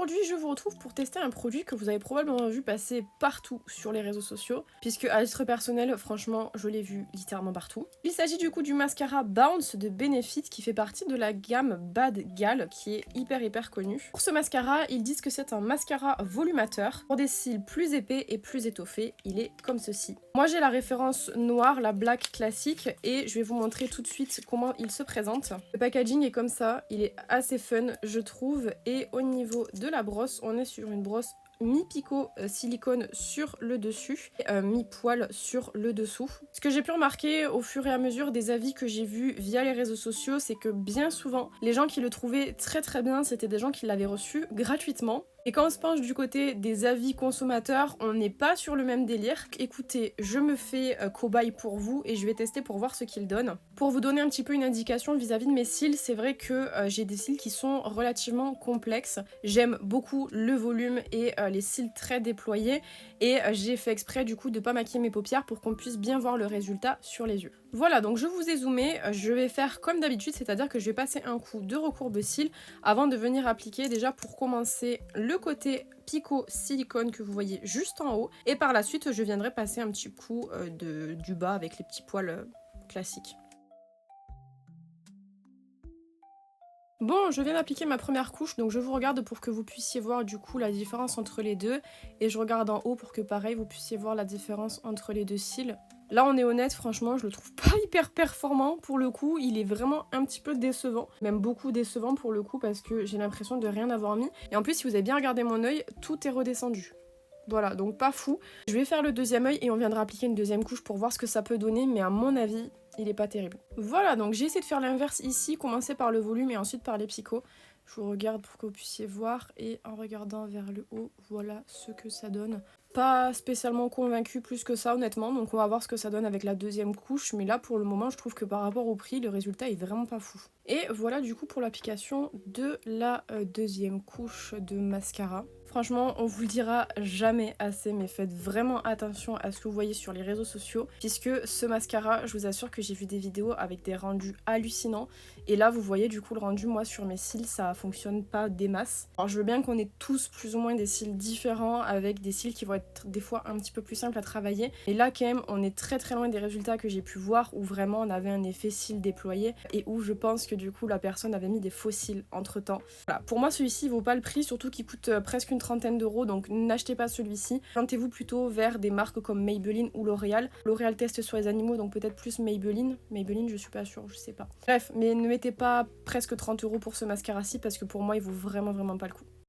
aujourd'hui je vous retrouve pour tester un produit que vous avez probablement vu passer partout sur les réseaux sociaux, puisque à titre personnel, franchement, je l'ai vu littéralement partout. Il s'agit du coup du mascara Bounce de Benefit qui fait partie de la gamme Bad Gal qui est hyper connu. Pour ce mascara, ils disent que c'est un mascara volumateur pour des cils plus épais et plus étoffés. Il est comme ceci. Moi j'ai la référence noire, la black classique, et je vais vous montrer tout de suite comment il se présente. Le packaging est comme ça, il est assez fun je trouve, et au niveau de la brosse, on est sur une brosse mi-picot silicone sur le dessus, mi-poil sur le dessous. Ce que j'ai pu remarquer au fur et à mesure des avis que j'ai vus via les réseaux sociaux, c'est que bien souvent, les gens qui le trouvaient très bien, c'était des gens qui l'avaient reçu gratuitement. Et quand on se penche du côté des avis consommateurs, on n'est pas sur le même délire. Écoutez, je me fais cobaye pour vous et je vais tester pour voir ce qu'il donne. Pour vous donner un petit peu une indication vis-à-vis de mes cils, c'est vrai que j'ai des cils qui sont relativement complexes. J'aime beaucoup le volume et les cils très déployés, et j'ai fait exprès du coup de pas maquiller mes paupières pour qu'on puisse bien voir le résultat sur les yeux. Voilà, donc je vous ai zoomé, je vais faire comme d'habitude, c'est-à-dire que je vais passer un coup de recourbe cils avant de venir appliquer déjà pour commencer le côté picot silicone que vous voyez juste en haut, et par la suite je viendrai passer un petit coup du bas avec les petits poils classiques. Bon, je viens d'appliquer ma première couche, donc je vous regarde pour que vous puissiez voir du coup la différence entre les deux, et je regarde en haut pour que pareil vous puissiez voir la différence entre les deux cils. Là on est honnête, franchement je le trouve pas hyper performant pour le coup, il est vraiment un petit peu décevant, même beaucoup décevant pour le coup parce que j'ai l'impression de rien avoir mis, et en plus si vous avez bien regardé mon œil, tout est redescendu. Voilà, donc pas fou. Je vais faire le deuxième œil et on viendra appliquer une deuxième couche pour voir ce que ça peut donner, mais à mon avis, il est pas terrible. Voilà, donc j'ai essayé de faire l'inverse ici, commencer par le volume et ensuite par les picots. Je vous regarde pour que vous puissiez voir, et en regardant vers le haut, voilà ce que ça donne. Pas spécialement convaincue plus que ça honnêtement, donc on va voir ce que ça donne avec la deuxième couche, mais là pour le moment je trouve que par rapport au prix, le résultat est vraiment pas fou. Et voilà du coup pour l'application de la deuxième couche de mascara. Franchement, on vous le dira jamais assez, mais faites vraiment attention à ce que vous voyez sur les réseaux sociaux, puisque ce mascara, je vous assure que j'ai vu des vidéos avec des rendus hallucinants, et là vous voyez du coup le rendu, moi sur mes cils ça fonctionne pas des masses. Alors je veux bien qu'on ait tous plus ou moins des cils différents, avec des cils qui vont être des fois un petit peu plus simples à travailler, et là quand même on est très loin des résultats que j'ai pu voir, où vraiment on avait un effet cils déployé, et où je pense que du coup la personne avait mis des faux cils entre temps. Voilà, pour moi celui-ci vaut pas le prix, surtout qu'il coûte presque une trentaine d'euros, donc n'achetez pas celui-ci. Orientez-vous plutôt vers des marques comme Maybelline ou L'Oréal. L'Oréal teste sur les animaux, donc peut-être plus Maybelline. Maybelline, je suis pas sûre, je sais pas. Bref, mais ne mettez pas presque 30 euros pour ce mascara-ci parce que pour moi, il vaut vraiment pas le coup.